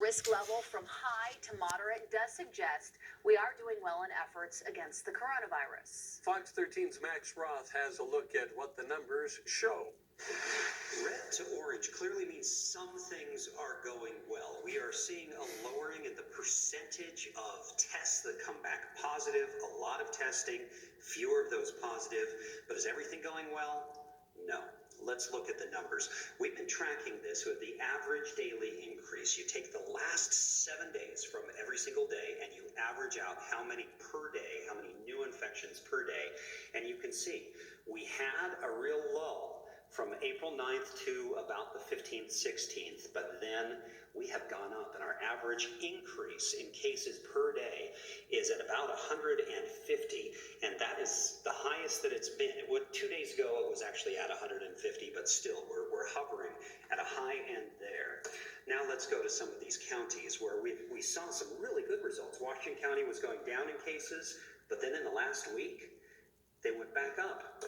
risk level from high to moderate does suggest we are doing well in efforts against the coronavirus. Fox 13's Max Roth has a look at what the numbers show. Red to orange clearly means some things are going well. We are seeing a lowering in the percentage of tests that come back positive, a lot of testing, fewer of those positive. But is everything going well? No. Let's look at the numbers. We've been tracking this with the average daily increase. You take the last 7 days from every single day and you average out how many per day, how many new infections per day, and you can see we had a real lull from April 9th to about the 15th, 16th, but then we have gone up, and our average increase in cases per day is at about 150, and that is the highest that it's been. 2 days ago, it was actually at 150, but still, we're hovering at a high end there. Now let's go to some of these counties where we saw some really good results. Washington County was going down in cases, but then in the last week, they went back up.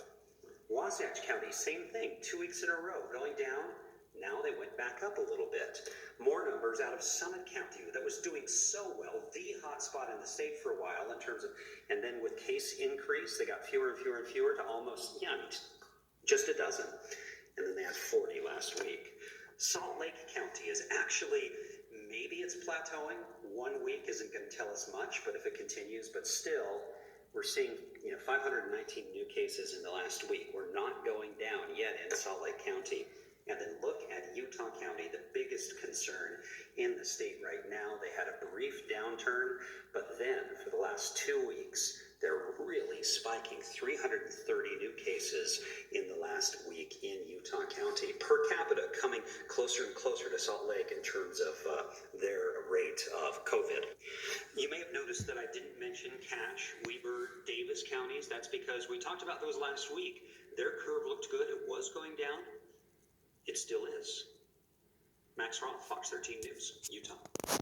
Wasatch County, same thing, 2 weeks in a row, going down. Now they went back up a little bit. More numbers out of Summit County that was doing so well, the hot spot in the state for a while in terms of, and then with case increase, they got fewer and fewer and fewer to almost, just a dozen. And then they had 40 last week. Salt Lake County is actually, maybe it's plateauing. 1 week isn't going to tell us much, but if it continues, but still, we're seeing 519 new cases in the last week. We're not going down yet in Salt Lake County. And then look at Utah County, the biggest concern in the state right now. They had a brief downturn, but then for the last 2 weeks, they're really spiking. 330 new cases in the last week in Utah County. Per capita coming closer and closer to Salt Lake in terms of their rate of COVID. You may have noticed that I didn't mention Cache, Weber, Davis counties. That's because we talked about those last week. Their curve looked good. It was going down. It still is. Max Roth, Fox 13 News, Utah.